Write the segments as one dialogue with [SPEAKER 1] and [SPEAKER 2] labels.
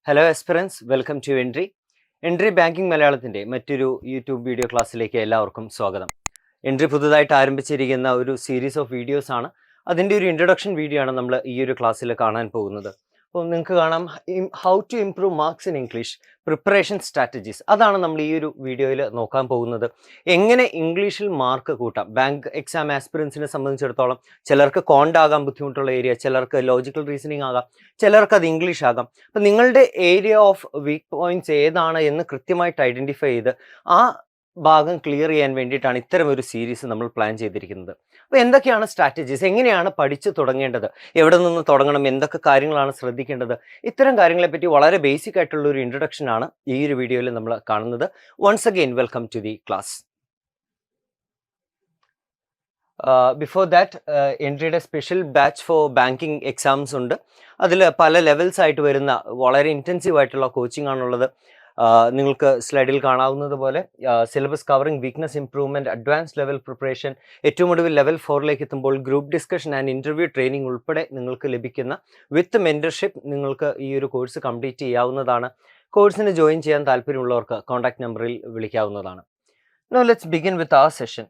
[SPEAKER 1] Hello aspirants, welcome to Entri banking മലയാളത്തിൻ്റെ മറ്റൊരു YouTube video ക്ലാസ്സിലേക്ക് എല്ലാവർക്കും സ്വാഗതം. എൻട്രി പുതുതായിട്ട് ആരംഭിച്ചിരിക്കുന്ന ഒരു സീരീസ് ഓഫ് വീഡിയോസ് ആണ്. അതിൻ്റെ ഒരു ഇൻട്രൊഡക്ഷൻ വീഡിയോ ആണ് നമ്മൾ ഈ ഒരു ക്ലാസ്സിൽ കാണാൻ പോകുന്നത്. അപ്പോൾ നിങ്ങൾക്ക് കാണാം how to improve marks in English preparation strategies. അതാണ് നമ്മൾ ഈ ഒരു വീഡിയോയിൽ നോക്കാൻ പോകുന്നത്. എങ്ങനെ ഇംഗ്ലീഷിൽ മാർക്ക് കൂട്ടാം. ബാങ്ക് എക്സാം ആസ്പിറൻസിനെ സംബന്ധിച്ചിടത്തോളം ചിലർക്ക് കോണ്ട് ആകാൻ ബുദ്ധിമുട്ടുള്ള ഏരിയ, ചിലർക്ക് ലോജിക്കൽ റീസണിങ് ആകാം, ചിലർക്ക് അത് ഇംഗ്ലീഷ് ആകാം. അപ്പം നിങ്ങളുടെ ഏരിയ ഓഫ് വീക്ക് പോയിന്റ്സ് ഏതാണ് എന്ന് കൃത്യമായിട്ട് ഐഡൻറ്റിഫൈ ചെയ്ത് ആ ഭാഗം ക്ലിയർ ചെയ്യാൻ വേണ്ടിയിട്ടാണ് ഇത്തരം ഒരു സീരീസ് നമ്മൾ പ്ലാൻ ചെയ്തിരിക്കുന്നത്. അപ്പോൾ എന്തൊക്കെയാണ് സ്ട്രാറ്റജീസ്, എങ്ങനെയാണ് പഠിച്ചു തുടങ്ങേണ്ടത്, എവിടെ നിന്ന് തുടങ്ങണം, എന്തൊക്കെ കാര്യങ്ങളാണ് ശ്രദ്ധിക്കേണ്ടത്, ഇത്തരം കാര്യങ്ങളെപ്പറ്റി വളരെ ബേസിക് ആയിട്ടുള്ള ഒരു ഇൻട്രൊഡക്ഷൻ ആണ് ഈ ഒരു വീഡിയോയിൽ നമ്മൾ കാണുന്നത്. Once again welcome to the class. Before that, എൻട്രിയുടെ special batch for banking exams ഉണ്ട്. അതിൽ പല ലെവൽസ് ആയിട്ട് വരുന്ന വളരെ ഇൻറ്റൻസീവ് ആയിട്ടുള്ള കോച്ചിങ് ആണുള്ളത്. നിങ്ങൾക്ക് സ്ലൈഡിൽ കാണാവുന്നത് പോലെ syllabus covering, weakness improvement, advance level preparation, ഏറ്റവും ഒടുവിൽ ലെവൽ 4ലേക്ക് എത്തുമ്പോൾ group discussion and interview training ഉൾപ്പെടെ നിങ്ങൾക്ക് ലഭിക്കുന്ന വിത്ത് മെൻറ്റർഷിപ്പ് നിങ്ങൾക്ക് ഈ ഒരു കോഴ്സ് കംപ്ലീറ്റ് ചെയ്യാവുന്നതാണ്. കോഴ്സിന് ജോയിൻ ചെയ്യാൻ താല്പര്യമുള്ളവർക്ക് കോൺടാക്ട് നമ്പറിൽ വിളിക്കാവുന്നതാണ്. Now let's begin with our session.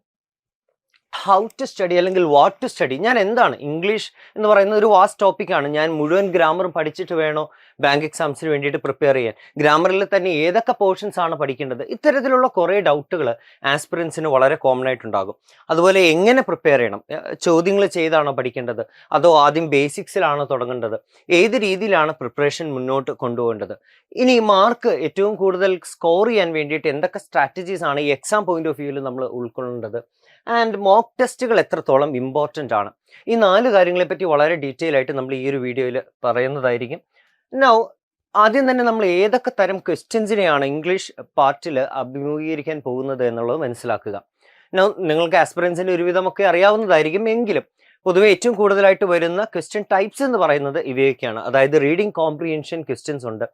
[SPEAKER 1] How to study അല്ലെങ്കിൽ വാട്ട് ടു സ്റ്റഡി. ഞാൻ എന്താണ്, ഇംഗ്ലീഷ് എന്ന് പറയുന്ന ഒരു വാസ്റ്റ് ടോപ്പിക്കാണ്. ഞാൻ മുഴുവൻ ഗ്രാമറും പഠിച്ചിട്ട് വേണോ ബാങ്ക് എക്സാംസിന് വേണ്ടിയിട്ട് പ്രിപ്പയർ ചെയ്യാൻ? ഗ്രാമറിൽ തന്നെ ഏതൊക്കെ പോർഷൻസ് ആണ് പഠിക്കേണ്ടത്? ഇത്തരത്തിലുള്ള കുറേ ഡൗട്ടുകൾ ആസ്പിറൻസിന് വളരെ കോമൺ ആയിട്ടുണ്ടാകും. അതുപോലെ എങ്ങനെ പ്രിപ്പയർ ചെയ്യണം, ചോദ്യങ്ങൾ ചെയ്താണോ പഠിക്കേണ്ടത്, അതോ ആദ്യം ബേസിക്സിലാണോ തുടങ്ങേണ്ടത്, ഏത് രീതിയിലാണ് പ്രിപ്പറേഷൻ മുന്നോട്ട് കൊണ്ടുപോകേണ്ടത്, ഇനി മാർക്ക് ഏറ്റവും കൂടുതൽ സ്കോർ ചെയ്യാൻ വേണ്ടിയിട്ട് എന്തൊക്കെ സ്ട്രാറ്റജീസ് ആണ് ഈ എക്സാം പോയിന്റ് ഓഫ് വ്യൂവിൽ നമ്മൾ ഉൾക്കൊള്ളേണ്ടത്, ആൻഡ് മോക്ക് ടെസ്റ്റുകൾ എത്രത്തോളം ഇമ്പോർട്ടൻ്റ് ആണ്. ഈ 4 കാര്യങ്ങളെപ്പറ്റി വളരെ ഡീറ്റെയിൽ ആയിട്ട് നമ്മൾ ഈ ഒരു വീഡിയോയിൽ പറയുന്നതായിരിക്കും. നൗ ആദ്യം തന്നെ നമ്മൾ ഏതൊക്കെ തരം ക്വസ്റ്റ്യൻസിനെയാണ് ഇംഗ്ലീഷ് പാർട്ടിൽ അഭിമുഖീകരിക്കാൻ പോകുന്നത് എന്നുള്ളത് മനസ്സിലാക്കുക. നൗ നിങ്ങൾക്ക് ആസ്പിറൻസിൻ്റെ ഒരുവിധമൊക്കെ അറിയാവുന്നതായിരിക്കും, എങ്കിലും പൊതുവെ ഏറ്റവും കൂടുതലായിട്ട് വരുന്ന ക്വസ്റ്റ്യൻ ടൈപ്സ് എന്ന് പറയുന്നത് ഇവയൊക്കെയാണ്. അതായത് റീഡിംഗ് കോംപ്രിഹെൻഷൻ ക്വസ്റ്റ്യൻസ് ഉണ്ട്,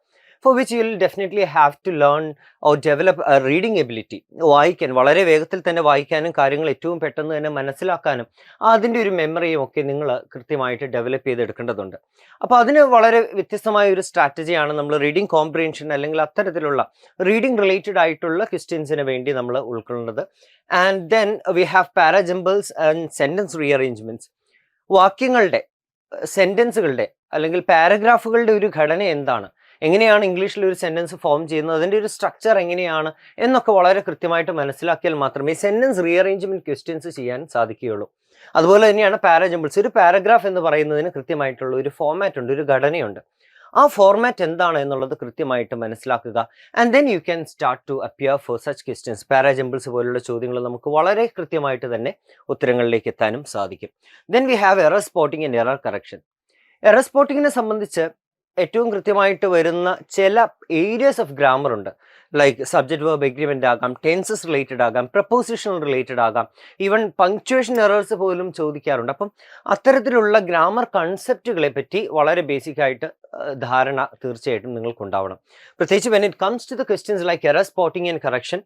[SPEAKER 1] for which you will definitely have to learn or develop a reading ability. വായിക്കാൻ, വളരെ വേഗത്തിൽ തന്നെ വായിക്കാനും കാര്യങ്ങൾ ഏറ്റവും പെട്ടെന്ന് തന്നെ മനസ്സിലാക്കാനും അതിൻ്റെ ഒരു മെമ്മറിയും ഒക്കെ നിങ്ങൾ കൃത്യമായിട്ട് ഡെവലപ്പ് ചെയ്തെടുക്കേണ്ടതുണ്ട്. അപ്പോൾ അതിന് വളരെ വ്യത്യസ്തമായ ഒരു സ്ട്രാറ്റജിയാണ് നമ്മൾ റീഡിംഗ് കോംപ്രിഹെൻഷൻ അല്ലെങ്കിൽ അത്തരത്തിലുള്ള റീഡിംഗ് റിലേറ്റഡ് ആയിട്ടുള്ള ക്വസ്റ്റ്യൻസിന് വേണ്ടി നമ്മൾ ഉൾക്കൊള്ളുന്നത്. And then we have parajumbles and sentence rearrangements. വാക്യങ്ങളുടെ, സെൻറ്റൻസുകളുടെ അല്ലെങ്കിൽ പാരഗ്രാഫുകളുടെ ഒരു ഘടന എന്താണ്, എങ്ങനെയാണ് ഇംഗ്ലീഷിൽ ഒരു സെൻറ്റൻസ് ഫോം ചെയ്യുന്നത്, അതിൻ്റെ ഒരു സ്ട്രക്ചർ എങ്ങനെയാണ് എന്നൊക്കെ വളരെ കൃത്യമായിട്ട് മനസ്സിലാക്കിയാൽ മാത്രമേ സെൻറ്റൻസ് റീഅറേഞ്ച്മെൻറ്റ് ക്വസ്റ്റ്യൻസ് ചെയ്യാൻ സാധിക്കുകയുള്ളൂ. അതുപോലെ തന്നെയാണ് പാരാജംബിൾസ്. ഒരു പാരഗ്രാഫ് എന്ന് പറയുന്നതിന് കൃത്യമായിട്ടുള്ള ഒരു ഫോമാറ്റ് ഉണ്ട്, ഒരു ഘടനയുണ്ട്. ആ ഫോർമാറ്റ് എന്താണ് എന്നുള്ളത് കൃത്യമായിട്ട് മനസ്സിലാക്കുക. And then you can start to appear for such questions. Parajumbles പോലുള്ള ചോദ്യങ്ങൾ നമുക്ക് വളരെ കൃത്യമായിട്ട് തന്നെ ഉത്തരങ്ങളിലേക്ക് എത്താനും സാധിക്കും. Then we have error spotting and error correction. Error സ്പോട്ടിങ്ങിനെ സംബന്ധിച്ച് ഏറ്റവും കൃത്യമായിട്ട് വരുന്ന ചില ഏരിയസ് ഓഫ് ഗ്രാമർ ഉണ്ട്. ലൈക്ക് സബ്ജക്റ്റ് വെർബ് എഗ്രിമെൻ്റ് ആകാം, ടെൻസസ് റിലേറ്റഡ് ആകാം, പ്രപ്പോസിഷണൽ റിലേറ്റഡ് ആകാം, ഈവൻ പങ്ക്ച്വേഷൻ എറേഴ്സ് പോലും ചോദിക്കാറുണ്ട്. അപ്പം അത്തരത്തിലുള്ള ഗ്രാമർ കൺസെപ്റ്റുകളെ പറ്റി വളരെ ബേസിക് ആയിട്ട് ധാരണ തീർച്ചയായിട്ടും നിങ്ങൾക്കുണ്ടാവണം. പ്രത്യേകിച്ച് when it comes to the questions like error spotting and correction,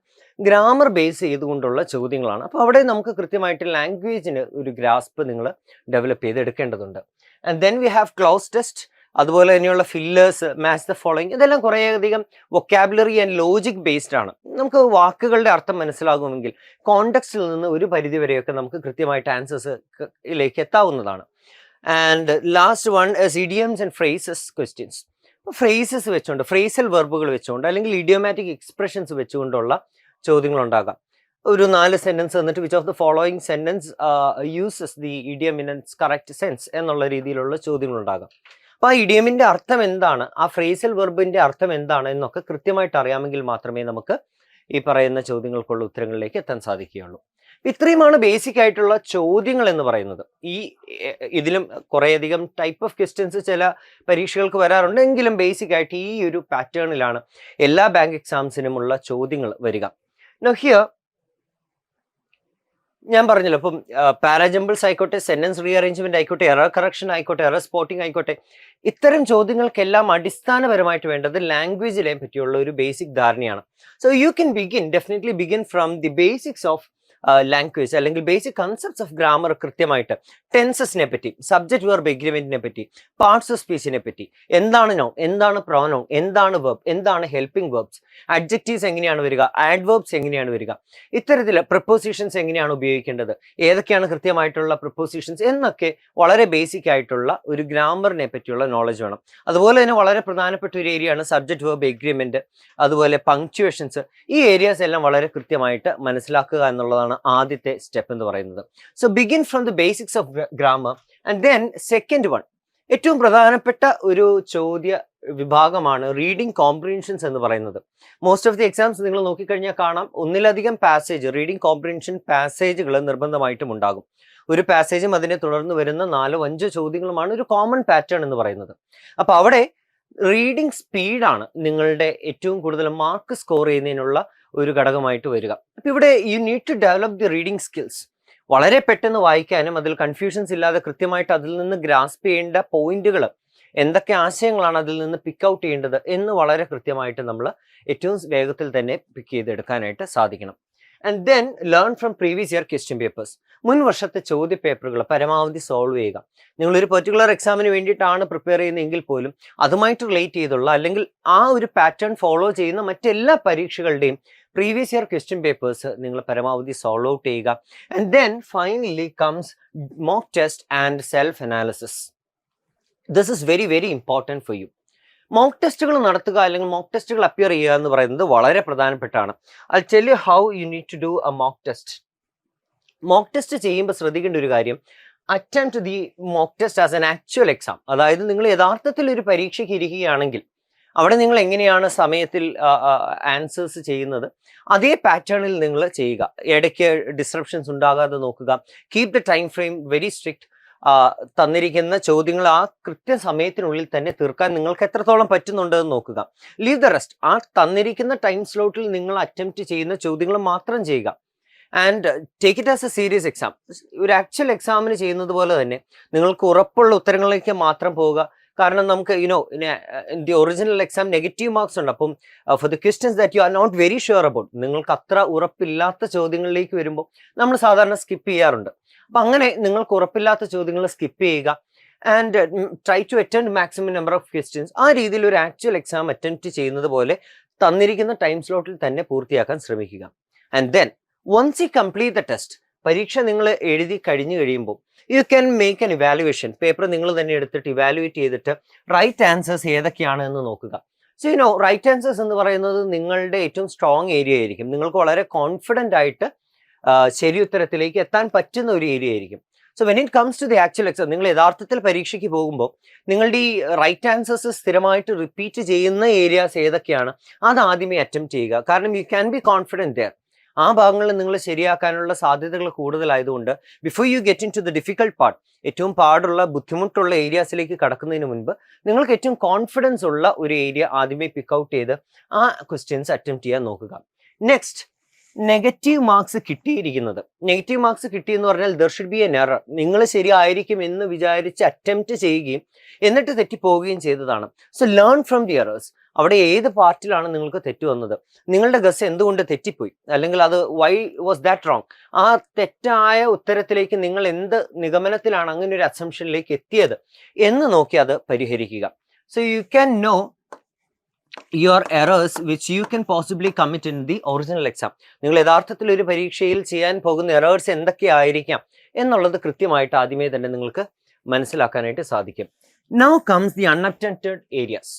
[SPEAKER 1] grammar base ചെയ്തുകൊണ്ടുള്ള ചോദ്യങ്ങളാണ്. അപ്പോൾ അവിടെ നമുക്ക് കൃത്യമായിട്ട് ലാംഗ്വേജിന് ഒരു ഗ്രാസ്പ് നിങ്ങൾ ഡെവലപ്പ് ചെയ്തെടുക്കേണ്ടതുണ്ട്. And then we have cloze test, അതുപോലെ തന്നെയുള്ള ഫില്ലേഴ്സ്, മാച്ച് ദ ഫോളോയിങ്. ഇതെല്ലാം കുറേയധികം വൊക്കാബുലറി ആൻഡ് ലോജിക് ബേസ്ഡ് ആണ്. നമുക്ക് വാക്കുകളുടെ അർത്ഥം മനസ്സിലാകുമെങ്കിൽ കോണ്ടെക്സ്റ്റിൽ നിന്ന് ഒരു പരിധിവരെയൊക്കെ നമുക്ക് കൃത്യമായിട്ട് ആൻസേഴ്സിലേക്ക് എത്താവുന്നതാണ്. And last one is idioms and phrases questions. Phrases വെച്ചുകൊണ്ട്, ഫ്രേസൽ വെർബുകൾ വെച്ചുകൊണ്ട് അല്ലെങ്കിൽ ഇഡിയോമാറ്റിക് എക്സ്പ്രഷൻസ് വെച്ചുകൊണ്ടുള്ള ചോദ്യങ്ങളുണ്ടാകാം. ഒരു 4 സെൻറ്റൻസ് തന്നിട്ട് which of the following sentence uses the idiom in its correct sense എന്നുള്ള രീതിയിലുള്ള ചോദ്യങ്ങളുണ്ടാകാം. അപ്പോൾ ആ ഇഡിയമിൻ്റെ അർത്ഥം എന്താണ്, ആ ഫ്രേസൽ വെർബിൻ്റെ അർത്ഥം എന്താണ് എന്നൊക്കെ കൃത്യമായിട്ട് അറിയാമെങ്കിൽ മാത്രമേ നമുക്ക് ഈ പറയുന്ന ചോദ്യങ്ങൾക്കുള്ള ഉത്തരങ്ങളിലേക്ക് എത്താൻ സാധിക്കുകയുള്ളൂ. ഇത്രയുമാണ് ബേസിക് ആയിട്ടുള്ള ചോദ്യങ്ങൾ എന്ന് പറയുന്നത്. ഇതിലും കുറേയധികം ടൈപ്പ് ഓഫ് ക്വസ്റ്റ്യൻസ് ചില പരീക്ഷകൾക്ക് വരാറുണ്ട്, എങ്കിലും ബേസിക് ആയിട്ട് ഈ ഒരു പാറ്റേണിലാണ് എല്ലാ ബാങ്ക് എക്സാംസിനുമുള്ള ചോദ്യങ്ങൾ വരിക. നൗ ഹിയർ ഞാൻ പറഞ്ഞല്ലോ, ഇപ്പം പാരാജംബിൾസ് ആയിക്കോട്ടെ, സെന്റൻസ് റീഅറേഞ്ച്മെന്റ് ആയിക്കോട്ടെ, എറർ കറക്ഷൻ ആയിക്കോട്ടെ, എറർ സ്പോട്ടിംഗ് ആയിക്കോട്ടെ, ഇത്തരം ചോദ്യങ്ങൾക്കെല്ലാം അടിസ്ഥാനപരമായിട്ട് വേണ്ടത് ലാംഗ്വേജിനെ പറ്റിയുള്ള ഒരു ബേസിക് ധാരണയാണ്. So you can definitely begin from the basics of language അല്ലെങ്കിൽ ബേസിക് കൺസെപ്റ്റ്സ് ഓഫ് ഗ്രാമർ കൃത്യമായിട്ട്, ടെൻസസിനെ പറ്റി, സബ്ജക്ട് വെർബ് എഗ്രിമെന്റിനെ പറ്റി, പാർട്സ് ഓഫ് സ്പീച്ചിനെ പറ്റി, എന്താണ് നൗൺ, എന്താണ് പ്രോനൗൺ, എന്താണ് വെർബ്, എന്താണ് ഹെൽപ്പിംഗ് വെർബ്സ്, അഡ്ജക്റ്റീവ്സ് എങ്ങനെയാണ് വരിക, ആഡ്വേർബ്സ് എങ്ങനെയാണ് വരിക, ഇത്തരത്തിൽ പ്രപ്പോസിഷൻസ് എങ്ങനെയാണ് ഉപയോഗിക്കേണ്ടത്, ഏതൊക്കെയാണ് കൃത്യമായിട്ടുള്ള പ്രപ്പോസിഷൻസ് എന്നൊക്കെ വളരെ ബേസിക് ആയിട്ടുള്ള ഒരു ഗ്രാമറിനെ പറ്റിയുള്ള നോളജ് വേണം. അതുപോലെ തന്നെ വളരെ പ്രധാനപ്പെട്ട ഒരു ഏരിയയാണ് സബ്ജക്ട് വെർബ് എഗ്രിമെന്റ്, അതുപോലെ പങ്ക്ച്വേഷൻസ്. ഈ ഏരിയാസ് എല്ലാം വളരെ കൃത്യമായിട്ട് മനസ്സിലാക്കുക എന്നുള്ളതാണ് ആദ്യത്തെ സ്റ്റെപ്പ് എന്ന് പറയുന്നത്. So begin from the basics of grammar and then second one, ഏറ്റവും പ്രധാനപ്പെട്ട ഒരു ചോദ്യ വിഭാഗമാണ് റീഡിംഗ് കോംപ്രിഹെൻഷൻസ് എന്ന് പറയുന്നത്. മോസ്റ്റ് ഓഫ് ദി എക്സാംസ് നിങ്ങൾ നോക്കിക്കഴിഞ്ഞാൽ കാണാം, ഒന്നിലധികം പാസേജ്, റീഡിംഗ് കോംപ്രിഹെൻഷൻ പാസേജുകൾ നിർബന്ധമായിട്ടും ഉണ്ടാകും. ഒരു പാസേജും അതിനെ തുടർന്ന് വരുന്ന 4-5 ചോദ്യങ്ങളുമാണ് ഒരു കോമൺ പാറ്റേൺ എന്ന് പറയുന്നത്. അപ്പൊ അവിടെ റീഡിംഗ് സ്പീഡാണ് നിങ്ങളുടെ ഏറ്റവും കൂടുതൽ മാർക്ക് സ്കോർ ചെയ്യുന്നതിനുള്ള ഒരു ഘടകമായിട്ട് വരിക. അപ്പൊ ഇവിടെ you need to develop the reading skills. വളരെ പെട്ടെന്ന് വായിക്കാനും അതിൽ കൺഫ്യൂഷൻസ് ഇല്ലാതെ കൃത്യമായിട്ട് അതിൽ നിന്ന് ഗ്രാസ്പ് ചെയ്യേണ്ട പോയിന്റുകൾ, എന്തൊക്കെ ആശയങ്ങളാണ് അതിൽ നിന്ന് പിക്ക് ഔട്ട് ചെയ്യേണ്ടത് എന്ന് വളരെ കൃത്യമായിട്ട് നമ്മൾ ഏറ്റവും വേഗത്തിൽ തന്നെ പിക്ക് ചെയ്തെടുക്കാനായിട്ട് സാധിക്കണം. And then learn from previous year question papers. മുൻ വർഷത്തെ ചോദ്യ പേപ്പറുകൾ പരമാവധി സോൾവ് ചെയ്യുക. നിങ്ങളൊരു പെർട്ടിക്കുലർ എക്സാമിന് വേണ്ടിയിട്ടാണ് പ്രിപ്പയർ ചെയ്യുന്നതെങ്കിൽ പോലും അതുമായിട്ട് റിലേറ്റ് ചെയ്തുള്ള അല്ലെങ്കിൽ ആ ഒരു പാറ്റേൺ ഫോളോ ചെയ്യുന്ന മറ്റെല്ലാ പരീക്ഷകളുടെയും പ്രീവിയസ് ഇയർ ക്വസ്റ്റ്യൻ പേപ്പേഴ്സ് നിങ്ങൾ പരമാവധി സോൾവ് ഔട്ട് ചെയ്യുക. And then finally comes mock test and self analysis. This is very very important for you. Mock ടെസ്റ്റുകൾ നടത്തുക അല്ലെങ്കിൽ മോക്ക് ടെസ്റ്റുകൾ അപ്പിയർ ചെയ്യുക എന്ന് പറയുന്നത് വളരെ പ്രധാനപ്പെട്ടാണ്. I tell you how you need to do a mock test. Mock test ചെയ്യുമ്പോൾ ശ്രദ്ധിക്കേണ്ട ഒരു കാര്യം, attempt the mock test as an actual exam. അതായത് നിങ്ങൾ യഥാർത്ഥത്തിൽ ഒരു പരീക്ഷയ്ക്ക് ഇരിക്കുകയാണെങ്കിൽ അവിടെ നിങ്ങൾ എങ്ങനെയാണ് സമയത്തിൽ ആൻസേഴ്സ് ചെയ്യുന്നത്, അതേ പാറ്റേണിൽ നിങ്ങൾ ചെയ്യുക. ഇടയ്ക്ക് ഡിസ്ട്രപ്ഷൻസ് ഉണ്ടാകാതെ നോക്കുക. Keep the time frame very strict. തന്നിരിക്കുന്ന ചോദ്യങ്ങൾ ആ കൃത്യസമയത്തിനുള്ളിൽ തന്നെ തീർക്കാൻ നിങ്ങൾക്ക് എത്രത്തോളം പറ്റുന്നുണ്ടെന്ന് നോക്കുക. Leave the rest. ആ തന്നിരിക്കുന്ന ടൈം സ്ലോട്ടിൽ നിങ്ങൾ അറ്റംപ്റ്റ് ചെയ്യുന്ന ചോദ്യങ്ങൾ മാത്രം ചെയ്യുക. And take it as A serious exam. ഒരു ആക്ച്വൽ എക്സാമിന് ചെയ്യുന്നത് പോലെ തന്നെ നിങ്ങൾക്ക് ഉറപ്പുള്ള ഉത്തരങ്ങളിലേക്ക് മാത്രം പോവുക. കാരണം നമുക്ക് in the original exam negative marks ഉണ്ട്. അപ്പം for the questions that you are not very sure about, നിങ്ങൾക്ക് അത്ര ഉറപ്പില്ലാത്ത ചോദ്യങ്ങളിലേക്ക് വരുമ്പോൾ നമ്മൾ സാധാരണ സ്കിപ്പ് ചെയ്യാറുണ്ട്. അപ്പം അങ്ങനെ നിങ്ങൾക്ക് ഉറപ്പില്ലാത്ത ചോദ്യങ്ങൾ സ്കിപ്പ് ചെയ്യുക. And try to attend maximum number of questions. ആ രീതിയിൽ ഒരു ആക്ച്വൽ എക്സാം അറ്റംപ്റ്റ് ചെയ്യുന്നത് പോലെ തന്നിരിക്കുന്ന ടൈം സ്ലോട്ടിൽ തന്നെ പൂർത്തിയാക്കാൻ ശ്രമിക്കുക. And then once you complete the test, പരീക്ഷ നിങ്ങൾ എഴുതി കഴിഞ്ഞു കഴിയുമ്പോൾ you can make an evaluation. Paper നിങ്ങൾ തന്നെ എടുത്തിട്ട് ഇവാലുവേറ്റ് ചെയ്തിട്ട് റൈറ്റ് ആൻസേഴ്സ് ഏതൊക്കെയാണ് എന്ന് നോക്കുക. സോ റൈറ്റ് ആൻസേഴ്സ് എന്ന് പറയുന്നത് നിങ്ങളുടെ ഏറ്റവും സ്ട്രോങ് ഏരിയ ആയിരിക്കും. നിങ്ങൾക്ക് വളരെ കോൺഫിഡൻ്റ് ആയിട്ട് ശരി ഉത്തരത്തിലേക്ക് എത്താൻ പറ്റുന്ന ഒരു ഏരിയ ആയിരിക്കും. So when it comes to the actual exam, നിങ്ങൾ യഥാർത്ഥത്തിൽ പരീക്ഷയ്ക്ക് പോകുമ്പോൾ നിങ്ങളുടെ ഈ റൈറ്റ് ആൻസേഴ്സ് സ്ഥിരമായിട്ട് റിപ്പീറ്റ് ചെയ്യുന്ന ഏരിയാസ് ഏതൊക്കെയാണ് അത് ആദ്യമേ അറ്റംപ്റ്റ് ചെയ്യുക. കാരണം you can be confident there. ആ ഭാഗങ്ങളിൽ നിങ്ങൾ ശരിയാക്കാനുള്ള സാധ്യതകൾ കൂടുതലായതുകൊണ്ട് before you get into the difficult part, ഏറ്റവും പാടുള്ള ബുദ്ധിമുട്ടുള്ള ഏരിയാസിലേക്ക് കടക്കുന്നതിന് മുൻപ് നിങ്ങൾക്ക് ഏറ്റവും കോൺഫിഡൻസ് ഉള്ള ഒരു ഏരിയ ആദ്യമേ പിക്ക് ഔട്ട് ചെയ്ത് ആ ക്വസ്റ്റ്യൻസ് അറ്റംപ്റ്റ് ചെയ്യാൻ നോക്കുക. നെക്സ്റ്റ്, നെഗറ്റീവ് മാർക്സ് കിട്ടിയിരിക്കുന്നത്. നെഗറ്റീവ് മാർക്സ് കിട്ടിയെന്ന് പറഞ്ഞാൽ there should be N error. നിങ്ങൾ ശരിയായിരിക്കും എന്ന് വിചാരിച്ച് അറ്റംപ്റ്റ് ചെയ്യുകയും എന്നിട്ട് തെറ്റിപ്പോവുകയും ചെയ്തതാണ്. So learn from the errors. അവിടെ ഏത് പാർട്ടിലാണ് നിങ്ങൾക്ക് തെറ്റ് വന്നത്, നിങ്ങളുടെ ഗസ് എന്തുകൊണ്ട് തെറ്റിപ്പോയി, അല്ലെങ്കിൽ അത് വൈ വാസ് ദാറ്റ് റോങ്, ആ തെറ്റായ ഉത്തരത്തിലേക്ക് നിങ്ങൾ എന്ത് നിഗമനത്തിലാണ് അങ്ങനെ ഒരു അസംഷനിലേക്ക് എത്തിയത് എന്ന് നോക്കി അത് പരിഹരിക്കുക. So you can no your errors which you can possibly commit in the original exam. നിങ്ങൾ യഥാർത്ഥത്തിൽ ഒരു പരീക്ഷയിൽ ചെയ്യാൻ പോകുന്ന എറേഴ്സ് എന്തൊക്കെയായിരിക്കാം എന്നുള്ളത് കൃത്യമായിട്ട് ആദ്യമേ തന്നെ നിങ്ങൾക്ക് മനസ്സിലാക്കാനായിട്ട് സാധിക്കും. Now comes the unattempted areas.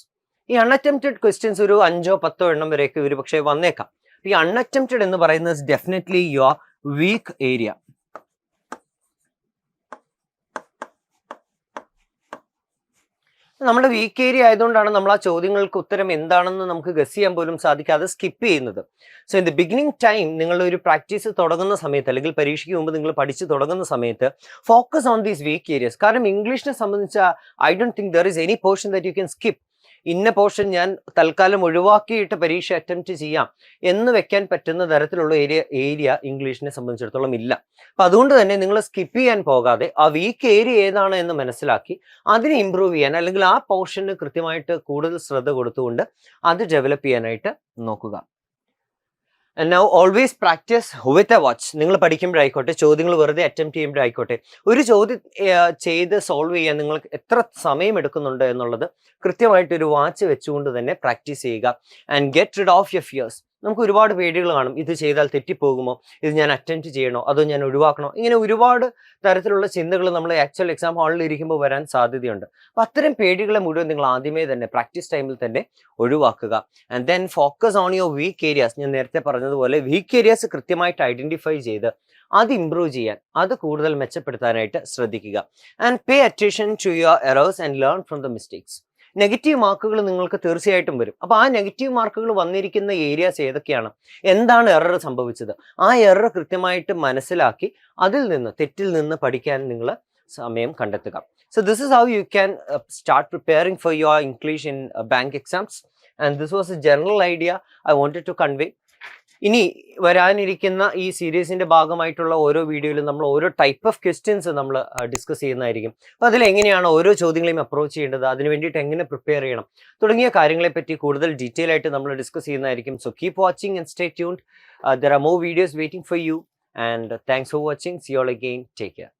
[SPEAKER 1] ഈ അൺഅറ്റംപ്റ്റഡ് ക്വസ്റ്റ്യൻസ് ഒരു 5-10 എണ്ണം വരെയൊക്കെ ഒരു പക്ഷേ വന്നേക്കാം. ഈ അൺഅറ്റംപ്റ്റഡ് എന്ന് പറയുന്നത് ഡെഫിനറ്റ്ലി യുവർ വീക്ക് ഏരിയ. നമ്മുടെ വീക്ക് ഏരിയ ആയതുകൊണ്ടാണ് നമ്മൾ ആ ചോദ്യങ്ങൾക്ക് ഉത്തരം എന്താണെന്ന് നമുക്ക് ഗസ് ചെയ്യാൻ പോലും സാധിക്കാതെ സ്കിപ്പ് ചെയ്യുന്നത്. So in the beginning time നിങ്ങളുടെ ഒരു പ്രാക്ടീസ് തുടങ്ങുന്ന സമയത്ത് അല്ലെങ്കിൽ പരീക്ഷയ്ക്ക് മുമ്പ് നിങ്ങൾ പഠിച്ച് തുടങ്ങുന്ന സമയത്ത് focus on these weak areas. കാരണം ഇംഗ്ലീഷിനെ സംബന്ധിച്ച I don't think there is any portion that you can skip. ഇന്ന പോർഷൻ ഞാൻ തൽക്കാലം ഒഴിവാക്കിയിട്ട് പരീക്ഷ അറ്റംപ്റ്റ് ചെയ്യാം എന്ന് വെക്കാൻ പറ്റുന്ന തരത്തിലുള്ള ഏരിയ ഇംഗ്ലീഷിനെ സംബന്ധിച്ചിടത്തോളം ഇല്ല. അപ്പൊ അതുകൊണ്ട് തന്നെ നിങ്ങൾ സ്കിപ്പ് ചെയ്യാൻ പോകാതെ ആ വീക്ക് ഏരിയ ഏതാണ് എന്ന് മനസ്സിലാക്കി അതിനെ ഇമ്പ്രൂവ് ചെയ്യാൻ അല്ലെങ്കിൽ ആ പോർഷന് കൃത്യമായിട്ട് കൂടുതൽ ശ്രദ്ധ കൊടുത്തുകൊണ്ട് അത് ഡെവലപ്പ് ചെയ്യാനായിട്ട് നോക്കുക. And now always practice with a watch. നിങ്ങൾ പഠിക്കുമ്പോഴായിക്കോട്ടെ, ചോദ്യങ്ങൾ വെറുതെ അറ്റംപ്റ്റ് ചെയ്യുമ്പോഴായിക്കോട്ടെ, ഒരു ചോദ്യം ചെയ്ത് സോൾവ് ചെയ്യാൻ നിങ്ങൾക്ക് എത്ര സമയം എടുക്കുന്നുണ്ട് എന്നുള്ളത് കൃത്യമായിട്ടൊരു വാച്ച് വെച്ചുകൊണ്ട് തന്നെ പ്രാക്ടീസ് ചെയ്യുക. And get rid of your fears. നമുക്ക് ഒരുപാട് പേടികൾ കാണും. ഇത് ചെയ്താൽ തെറ്റിപ്പോകുമോ, ഇത് ഞാൻ അറ്റംപ്റ്റ് ചെയ്യണോ, അതോ ഞാൻ ഒഴിവാക്കണോ, ഇങ്ങനെ ഒരുപാട് തരത്തിലുള്ള ചിന്തകൾ നമ്മൾ ആക്ച്വൽ എക്സാം ഹാളിൽ ഇരിക്കുമ്പോൾ വരാൻ സാധ്യതയുണ്ട്. അപ്പം അത്തരം പേടികളെ മുഴുവൻ നിങ്ങൾ ആദ്യമേ തന്നെ പ്രാക്ടീസ് ടൈമിൽ തന്നെ ഒഴിവാക്കുക. And then focus on your weak areas. ഞാൻ നേരത്തെ പറഞ്ഞതുപോലെ വീക്ക് ഏരിയാസ് കൃത്യമായിട്ട് ഐഡന്റിഫൈ ചെയ്ത് അത് ഇംപ്രൂവ് ചെയ്യാൻ, അത് കൂടുതൽ മെച്ചപ്പെടുത്താനായിട്ട് ശ്രദ്ധിക്കുക. And pay attention to your errors and learn from the mistakes. Negative മാർക്കുകൾ നിങ്ങൾക്ക് തീർച്ചയായിട്ടും വരും. അപ്പോൾ ആ നെഗറ്റീവ് മാർക്കുകൾ വന്നിരിക്കുന്ന ഏരിയാസ് ഏതൊക്കെയാണ്, എന്താണ് എറർ സംഭവിച്ചത്, ആ എറർ കൃത്യമായിട്ട് മനസ്സിലാക്കി അതിൽ നിന്ന്, തെറ്റിൽ നിന്ന് പഠിക്കാൻ നിങ്ങൾ സമയം കണ്ടെത്തുക. So this is how you can start preparing for your English in bank exams, and this was a general idea I wanted to convey. ഇനി വരാനിരിക്കുന്ന ഈ സീരീസിന്റെ ഭാഗമായിട്ടുള്ള ഓരോ വീഡിയോയിലും നമ്മൾ ഓരോ ടൈപ്പ് ഓഫ് ക്വസ്റ്റ്യൻസ് നമ്മൾ ഡിസ്കസ് ചെയ്യുന്നതായിരിക്കും. അപ്പോൾ അതിൽ എങ്ങനെയാണ് ഓരോ ചോദ്യങ്ങളെയും അപ്രോച്ച് ചെയ്യേണ്ടത്, അതിന് വേണ്ടിയിട്ട് എങ്ങനെ പ്രിപ്പയർ ചെയ്യണം തുടങ്ങിയ കാര്യങ്ങളെ പറ്റി കൂടുതൽ ഡീറ്റെയിൽ ആയിട്ട് നമ്മൾ ഡിസ്കസ് ചെയ്യുന്നതായിരിക്കും. So keep watching and stay tuned. There are more videos waiting for you, and thanks for watching. See you all again. Take care.